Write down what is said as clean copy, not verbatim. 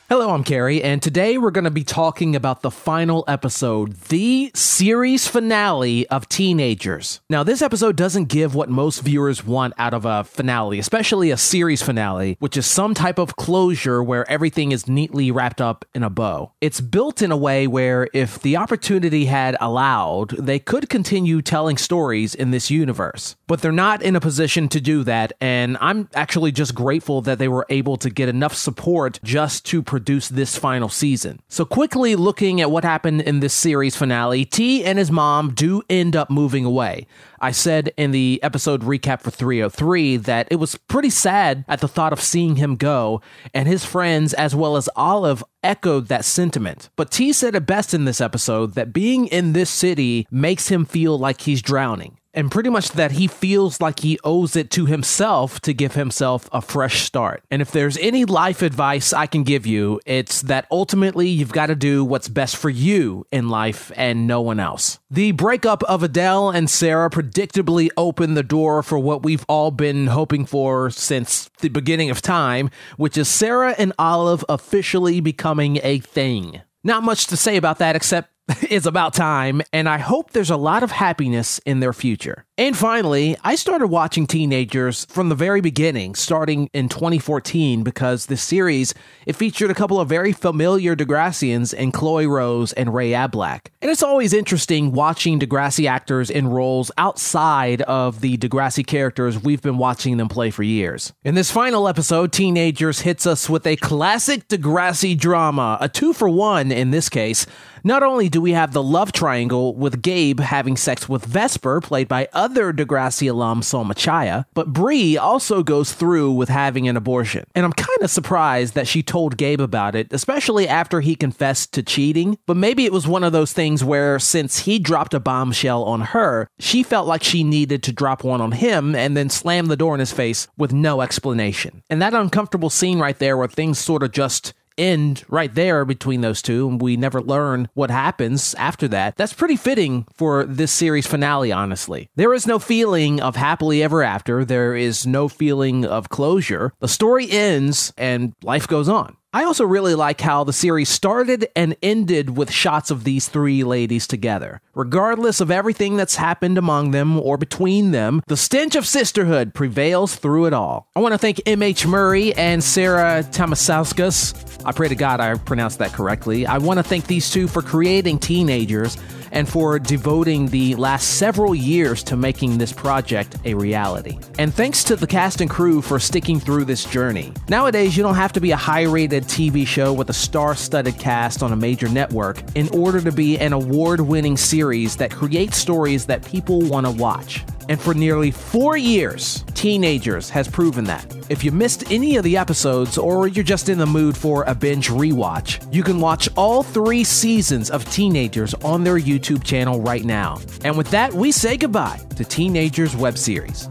Hello, I'm Carrie, and today we're going to be talking about the final episode, the series finale of Teenagers. Now, this episode doesn't give what most viewers want out of a finale, especially a series finale, which is some type of closure where everything is neatly wrapped up in a bow. It's built in a way where if the opportunity had allowed, they could continue telling stories in this universe. But they're not in a position to do that, and I'm actually just grateful that they were able to get enough support just to produce this final season. So quickly looking at what happened in this series finale, T and his mom do end up moving away. I said in the episode recap for 303 that it was pretty sad at the thought of seeing him go, and his friends as well as Olive echoed that sentiment. But T said it best in this episode that being in this city makes him feel like he's drowning. And pretty much that he feels like he owes it to himself to give himself a fresh start. And if there's any life advice I can give you, it's that ultimately you've got to do what's best for you in life and no one else. The breakup of Adele and Sara predictably opened the door for what we've all been hoping for since the beginning of time, which is Sara and Olive officially becoming a thing. Not much to say about that except it's about time, and I hope there's a lot of happiness in their future. And finally, I started watching Teenagers from the very beginning, starting in 2014, because this series, it featured a couple of very familiar Degrassians in Chloe Rose and Ray Ablack. And it's always interesting watching Degrassi actors in roles outside of the Degrassi characters we've been watching them play for years. In this final episode, Teenagers hits us with a classic Degrassi drama, a 2-for-1 in this case. Not only do we have the love triangle with Gabe having sex with Vesper, played by other Degrassi alum Soma Chaya, but Bree also goes through with having an abortion. And I'm kind of surprised that she told Gabe about it, especially after he confessed to cheating. But maybe it was one of those things where since he dropped a bombshell on her, she felt like she needed to drop one on him and then slam the door in his face with no explanation. And that uncomfortable scene right there where things sort of just end right there between those two, and we never learn what happens after that. That's pretty fitting for this series finale, honestly. There is no feeling of happily ever after. There is no feeling of closure. The story ends and life goes on. I also really like how the series started and ended with shots of these three ladies together. Regardless of everything that's happened among them or between them, the stench of sisterhood prevails through it all. I want to thank M.H. Murray and Sara Tamasauskas. I pray to God I pronounced that correctly. I want to thank these two for creating Teenagers and for devoting the last several years to making this project a reality. And thanks to the cast and crew for sticking through this journey. Nowadays, you don't have to be a high-rated TV show with a star-studded cast on a major network in order to be an award-winning series that creates stories that people want to watch. And for nearly 4 years, Teenagers has proven that. If you missed any of the episodes or you're just in the mood for a binge rewatch, you can watch all 3 seasons of Teenagers on their YouTube channel right now. And with that, we say goodbye to Teenagers web series.